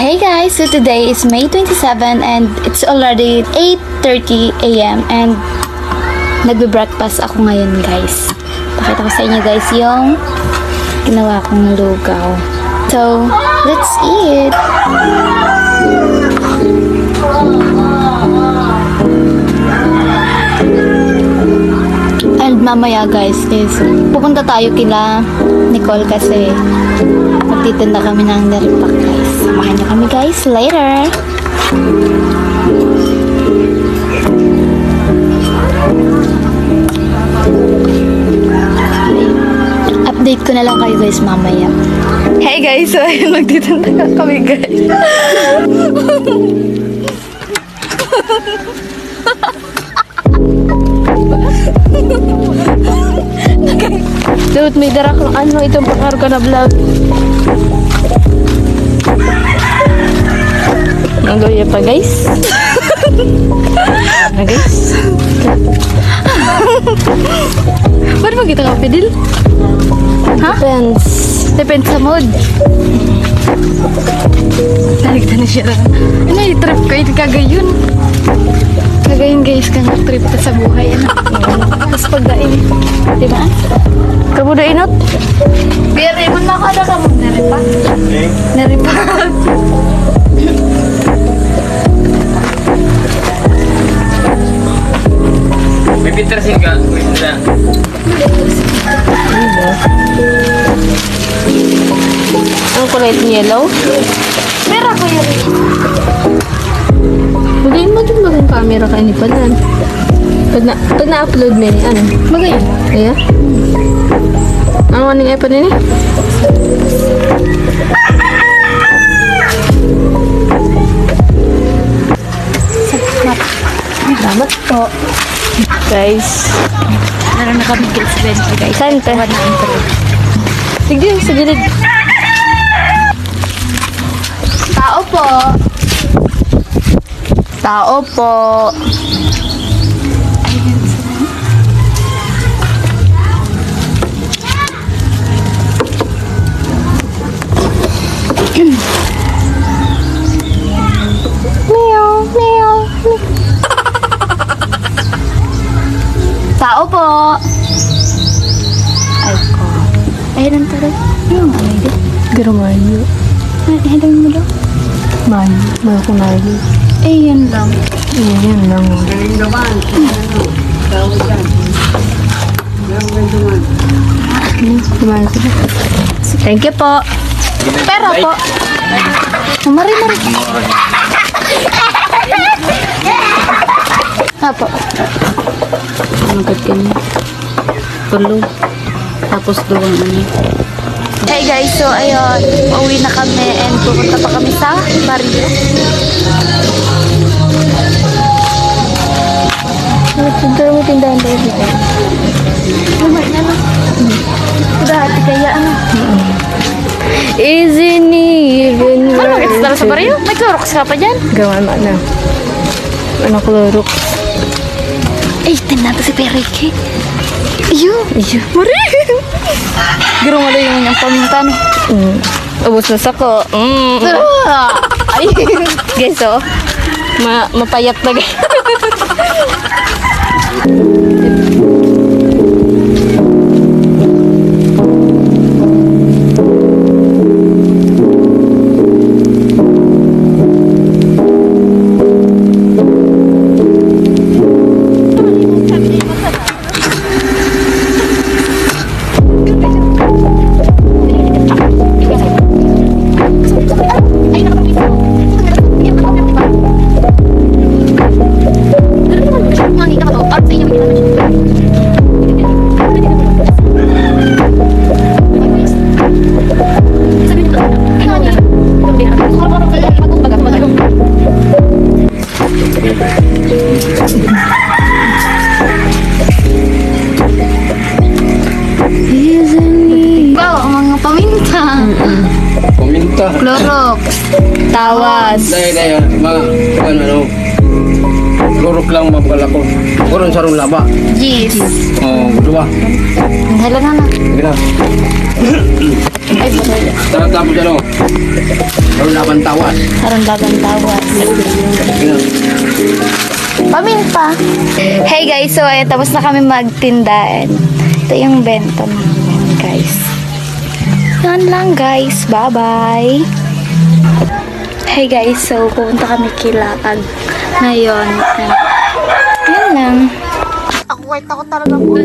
Hey guys, so today is May 27 and it's already 8:30 a.m. and nagbe-breakfast ako ngayon guys. Pakita ko sa inyo guys yung ginawa kong lugaw. So, let's eat! And mamaya guys is pupunta tayo kila Nicole kasi magtitinda kami ng naripak guys. Samahan niyo kami guys later. Update ko na lang kayo guys mamaya. Hey guys, so ayun magtitinda kami guys. Dude, may darak ng ano itong pakarga na vlog. Nagawin pa guys. Na guys. Ba't mo kita ka pedil? Ha? Depends. Depends sa mood. Naligta na siya. Ano yung trip ko? Ito kagayon. Kagayon guys, kang trip ka sa buhay. Ano? Tapos pagdain. Diba? Kamu udah inot? Biar ibu nak ada kamu neripak. Neripak. Baby tersin ka? Bisa. Ang kulay yellow? Pero ako yun. Magayon mo dun bagang camera ka ni Panan. Pag na-upload mo ni ano? Magayon. Kaya? Ano aning iPad ni? Salamat po. Guys. Naroon na kami guys. Guys. Saan ka? Sige, sa gilid. Tao po. Tao po. Meow, meow. Tao po. Ay ko. Ay, lang tayo. Yung ano yun? Pero mayo. Hello mo daw. Mayo. Mayo ko mayo. Eh, yan lang. Yan lang. Kumain ko ba? Thank you po. Pera po. Mari-mari. Apa? Magkat ka niya. Tulog. Tapos doon ano. Hey guys, so ayun, uwi na kami and pupunta pa kami sa Barrio. Punta mo tindahan tayo dito. Dati kaya ano? Isn't even Ano, it's tara sa Barrio? May Clorox ka pa dyan? gawa na na. Ano Clorox? Eh, tinata si Perike. Iyo. Iyo. Mari! Giro mo yung paminta no? Ubus na sako. Ay! Guys, oh. Mapayat na guys. Paminta. Clorox. Tawas. Dahil mga ano. Lurok lang mapalako. Kurang sarong laba. Jeez. Oh, dua. Hala na na. Sige na. Ay, baraya. Tapos ano? Meron laban tawas. Parang laban tawas. Ganun. Paminta. Hey guys, so ayun, tapos na kami magtindahan. Ito yung bento namin, guys. Yan lang, guys. Bye-bye. Hey guys, so pupunta kami Kilakag ngayon. Yan lang. Ako, wait ako talaga po.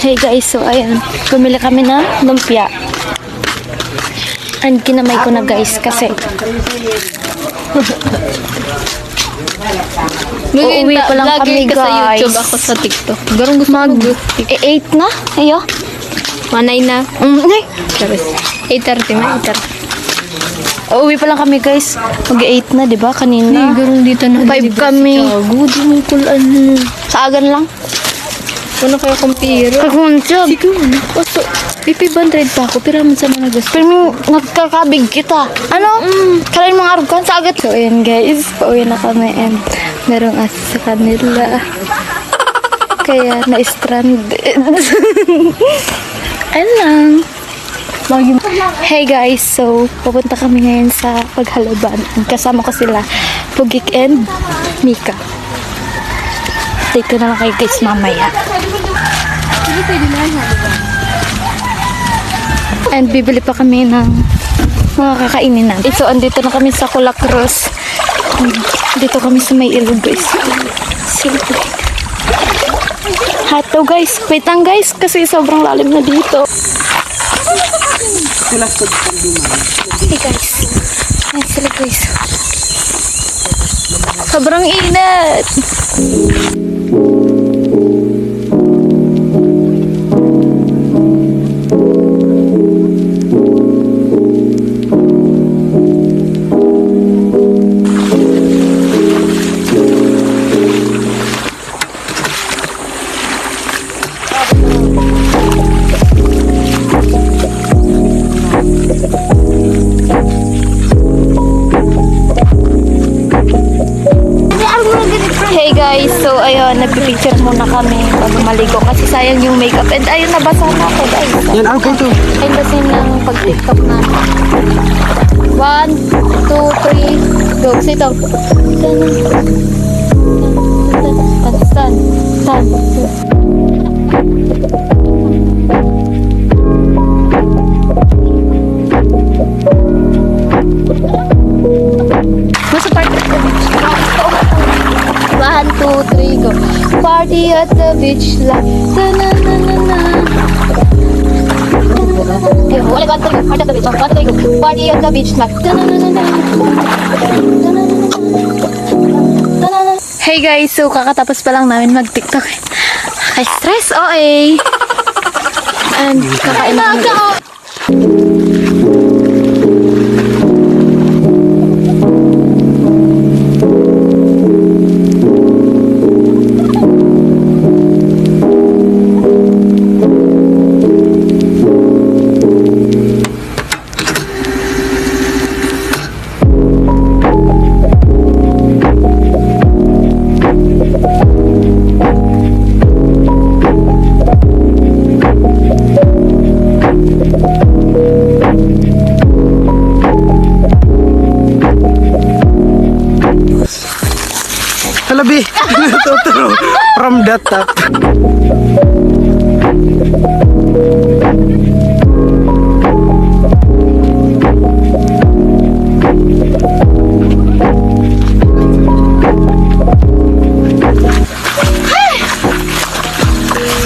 Hey guys, so ayan, bumili kami ng lumpia. And kinamay ko na guys kasi uuwi pa lang kami ka sa guys. YouTube, ako sa TikTok. Garong gusto mag 8 na? Ayo. 1:09 na. Tapos 8:30 na. 8:30. Uuwi pa lang kami guys. Mag-8 na, di ba? Kanina. Garong dito na. 5 kami. Good mo kulan. Sa agan lang. Ano kaya kumpiro? Kagunsyog. Siguro. Oso. Pipi 100 pa ako. Pero man sa mga gusto. Pero may nagkakabig kita. Ano? Kalain mga arugkan sa agat. So, ayan guys. Pauwi na kami and merong asa sa kanila. Kaya na-stranded. Ayun lang. Hey guys, so pupunta kami ngayon sa Paghalaban. Kasama ko sila, Pugik and Mika. Take ko na lang kayo guys mamaya. And bibili pa kami ng mga kakainin natin. So andito na kami sa Kulacros. Dito kami sa may ilog guys. Hato guys, wait lang guys kasi sobrang lalim na dito. Hey guys, ayan sila guys. Sobrang init. Hey guys, so ayun, nagpipicture muna kami bago maligo kasi sayang yung makeup and ayun, nabasa na ako guys. Yan, okay to. Ayun kasi ng pag-tiktok na. 1, 2, 3, go. Say ito. Stand. Nasa party at the beach. 1, 2, 3, go. Party at the beach like na-na-na-na-na. Okay, wala ka tayo. Party at the beach. Party at the beach like na-na-na-na-na. Hey guys, so kakatapos pa lang namin mag-tiktok. Ay, stress, OA. And kakain na kami. Totoo. From the top.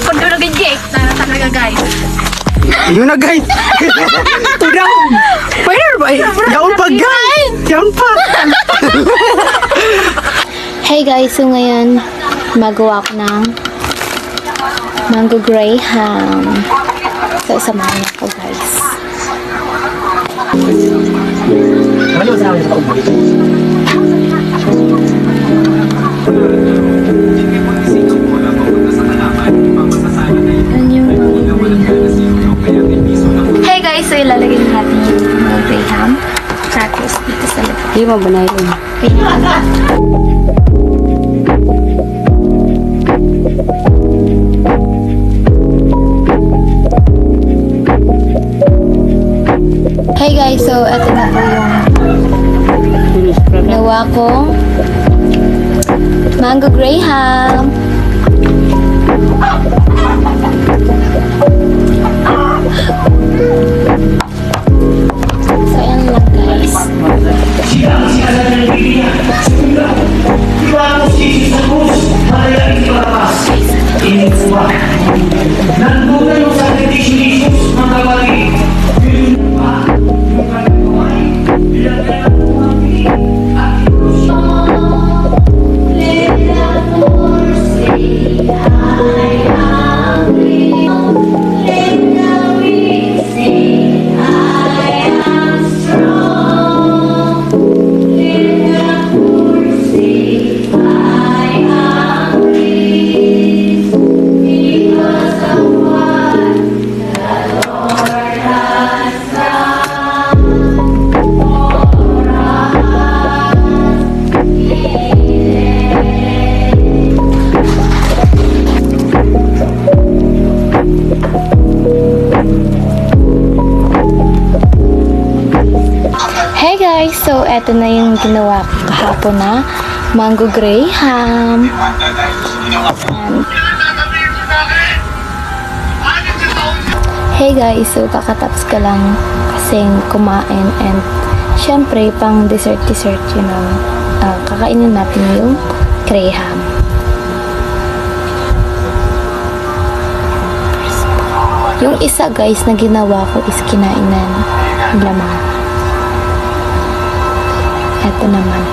Pag doon nag-gate, talaga guys. Yun na guys. Tudaw. Fire ba? Daon pa guys. Daon pa. Hey guys, so ngayon magawa ko ng mango graham. So samahan niyo ako guys. Ano sa akin sa kumuli? Hey guys, so ilalagay natin yung mango graham crackers dito sa loob. Hindi mo ba na yun? Hey guys, so ito na po yung nawa kong mango graham. So ayan lang guys. Hey guys, so eto na yung ginawa ko kahapon na mango graham. And, hey guys, so kakatapos ka lang kasing kumain and syempre pang dessert you know, kakainin natin yung graham. Yung isa guys na ginawa ko is kinainan ng lamang. Ito naman.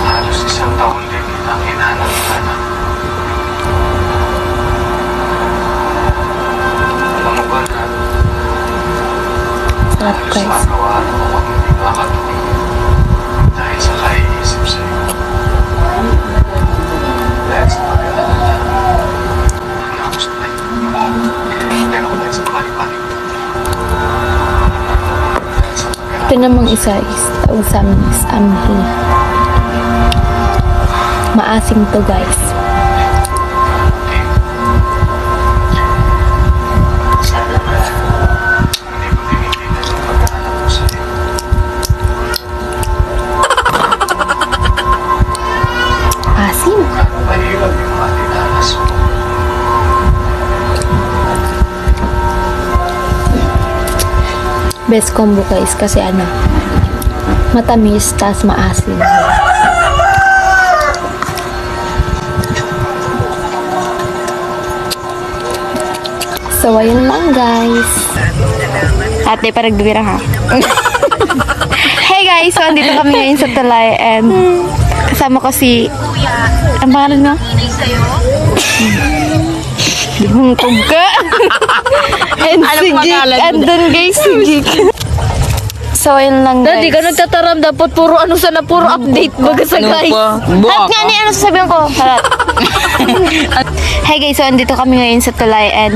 Halos isang taon din kitang hinanap-hanap. Alam mo ba na Sarap guys. araw-araw ako hindi makakatuloy dahil sa kaiisip sa'yo. Dahil sa pag-aalala na gusto na yun. Pero ko dahil sa balik-balik. Ito namang isa is tawag sa amin is amhi. Maasim to guys. Sabi ba, hindi ko tinigilan yung pag-aalala ko sa'yo. Asim. Mahirap yung matinalas mo. Best combo guys kasi ano, matamis tas maasim. So ayun lang guys. Ate parang bibira ha. Hey guys, so andito kami ngayon sa Tulay and kasama ko si ang pangalan mo? Yung tugka. And si Gik. Andun guys, si Gik. So, yun lang guys. Dati ka nagtataram, dapat puro ano sana, puro update baga sa guys. At nga ni, ano sasabihin ko? Halat. Hey guys, so andito kami ngayon sa Tulay and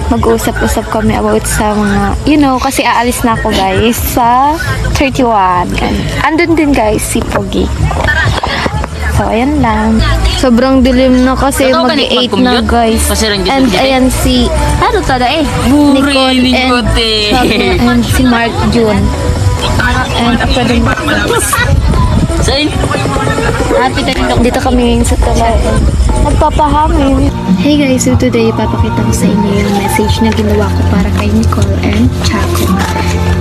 mag-uusap-usap kami about sa mga, you know, kasi aalis na ako guys sa 31. And andun din guys si Pogi. So, ayan lang. Sobrang dilim na kasi mag-8 na guys. And ayan si Ano tada eh? Nicole and Sabi and si Mark June. And ako din. Saan? Dito kami ngayon sa Tulay. Nagpapahangin. Hey guys, so today papakita ko sa inyo yung message na ginawa ko para kay Nicole and Chaco.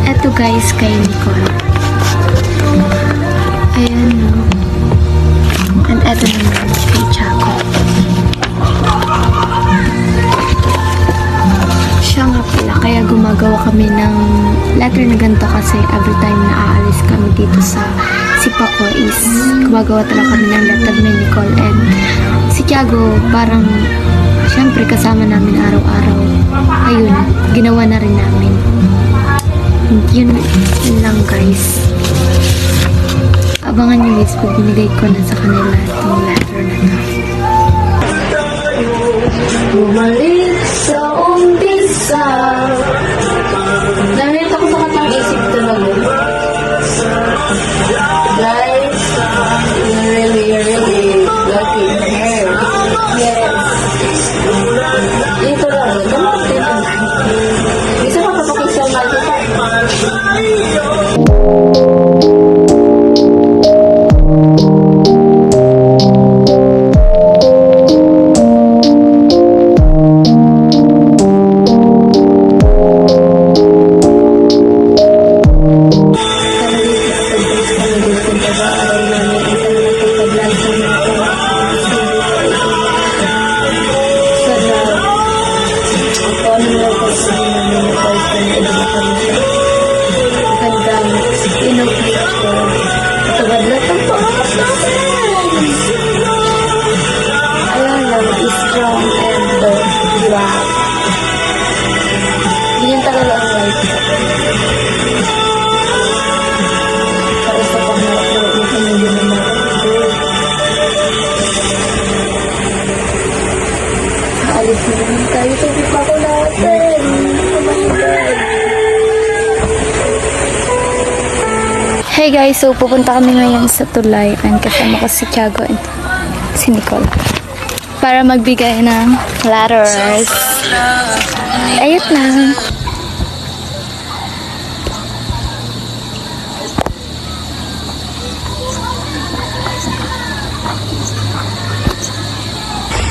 Eto guys, kay Nicole. Ayan no. And eto naman kay Chaco. Siya nga pala, kaya gumagawa kami ng letter na ganito kasi every time na aalis kami dito sa Sipaco is gumagawa talaga kami ng letter ni Nicole and si Tiago parang syempre kasama namin araw-araw. Ayun, ginawa na rin namin. Yun lang guys. Abangan nyo guys pag binigay ko na sa kanila itong letter na to. Bumalik sa umpisa. Dahil ako sa katang isip talaga. Guys, really lucky hair. Yes. Ito lang. Bisa pa papakisal na kita. Hey guys, so pupunta kami ngayon sa tulay and kasama ko si Tiago and si Nicole para magbigay ng letters. Ayun lang.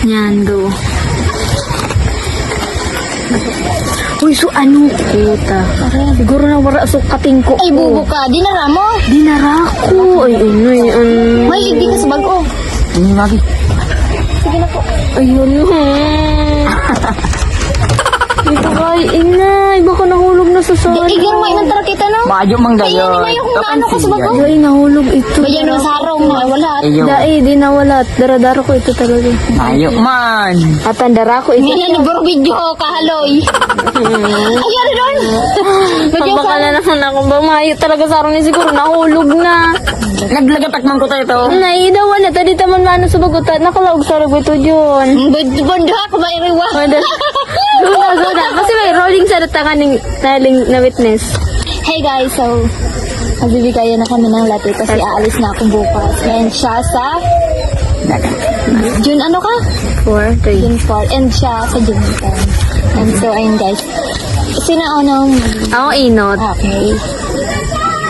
Yan, go. Uy, so ano? Puta. Siguro na wala sukating ko. Ay, bubo ka. Dinara mo. Dinara ko. Ay, May ibig ka sa bago. Ini lagi. Sige na po. ayun. Ito kay inay. Baka nahulog na sa sala. Igar mo inang tara kita na. Maayo mang Kaya dayon. nila yung ano ko sa bago. Ay, nahulog ito. Bayan ng sarong na wala. Ayo. Dai, di nawala. Dara-dara ko ito talaga. Maayo man. At ang dara ko ito. Hindi na video kahaloy. Ayun doon. Bayan Baka na naman akong bamayo talaga sarong niya siguro. Nahulog na. Naglagatak man ko tayo. Nay, wala. Tadi taman mano sa bagutan. Nakalaog sa lago ito dyan. Bondo ako ba iriwa? Guna. Kasi may rolling sa tangan ng na witness. Hey guys, so magbibigayan na kami ng letter kasi aalis na ako bukas. And siya sa June ano ka? 4, 3. June 4. And siya sa June 10. And so ayun guys. Sino unang Ako inot. okay.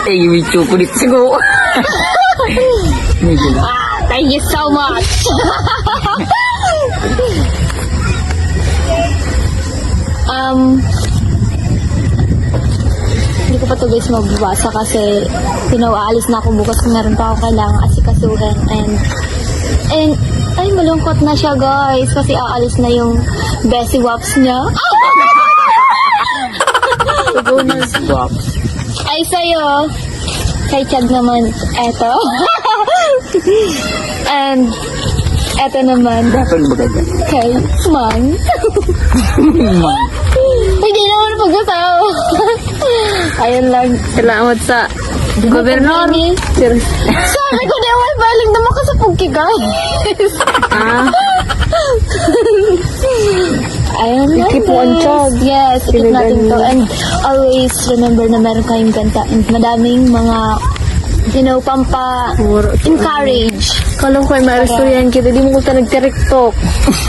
Eh, yung chocolate siguro. Medyo. Thank you so much. Hindi ko pa to guys magbabasa kasi pinawaalis na ako bukas kung meron pa ako kailangan asikasuhin and ay malungkot na siya guys kasi aalis na yung Bessie Waps niya. Swap. Ay sa'yo kay Chad naman eto. And eto naman Dapat ba ganyan? kay Man. Man. Hindi naman pag-asawa. Ayun lang. Salamat sa gobernador. Sabi ko na yung baling naman ka sa pugki guys. Ah, Ayun lang. Keep on guys. charge. Yes, keep natin to. Pinagano. And always remember na meron kayong ganta and madaming mga pampa-encourage. kalau ko ay maristoryan kita, di mo ko ta nagtirektok.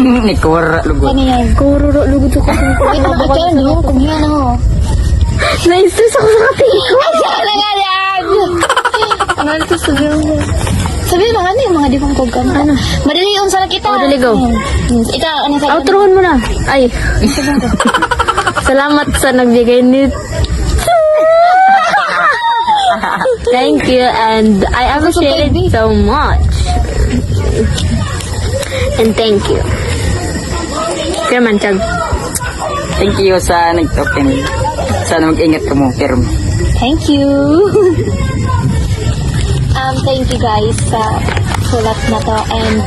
Nikawara lugo. Ano yan? Kururo, lugod ko kasi. Wait na ba dyan? No? Kung yan ako. Na-stress ako sa kating ko. Ay, siya na nga yan! Ano ito sabihin mo? So Sabi mga ano yung mga di pang kog ano. Madali yung sana kita. Oh, dali, go. Ita, ano sa Outrohan mo na. Ay. Salamat sa nagbigay ni... Thank you and I appreciate it so much. And thank you. Kaya man, Chag. Thank you sa nag-open. Sana mag-ingat ka mo, pero Thank you. Thank you guys sa sulat na to and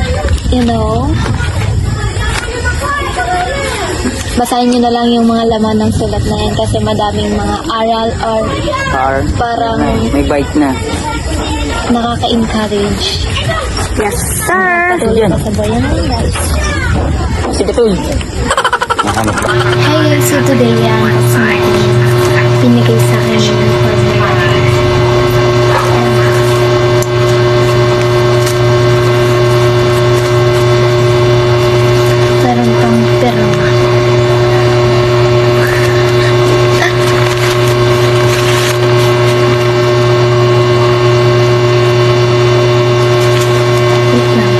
you know, basahin nyo na lang yung mga laman ng sulat na yan kasi madaming mga aral or car, parang may bike na. nakaka-encourage. Yes, sir. Patuloy pa sa bayan mo guys. Sige, Tuy. Hi guys, so today pinigay sa akin yung formula. Meron pang pirma. Wait lang.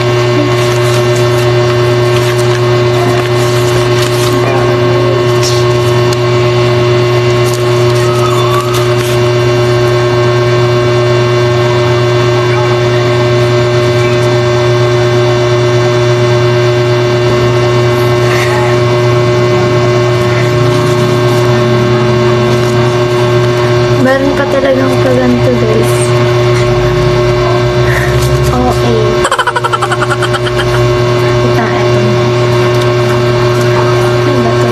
Meron pa talagang kaganto guys. Okay. Ito, eto. Ano ba to?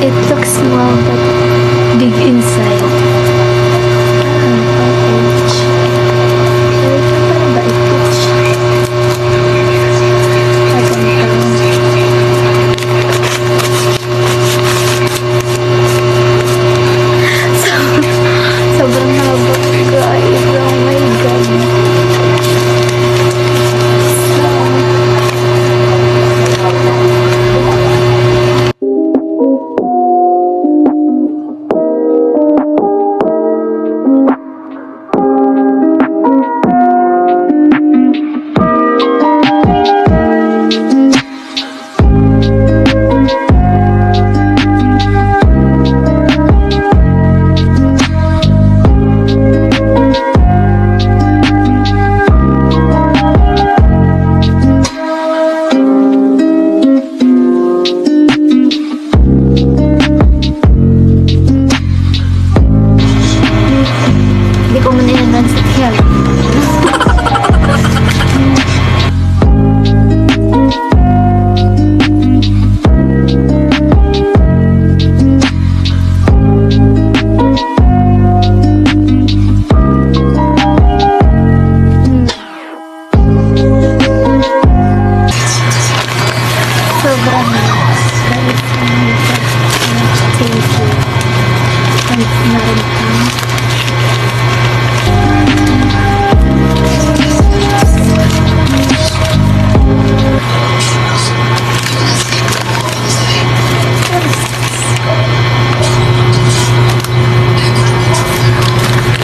It looks small but big inside. Parang ba ito? Sobrang haba guys. Oh my God. Hindi ko muna yan sa health. Sobrang nice. Guys, thank you. Thank you na rin po.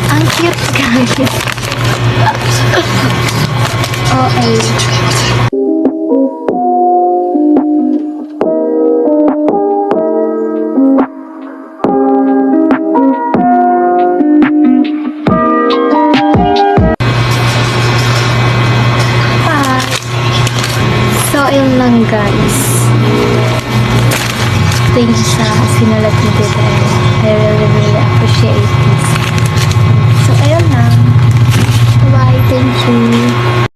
Ang cute guys. Okay. Bye. So, ayun lang guys. Thank you sa sinulat niyo dito. I really appreciate this. So, ayun lang. Bye. Thank you.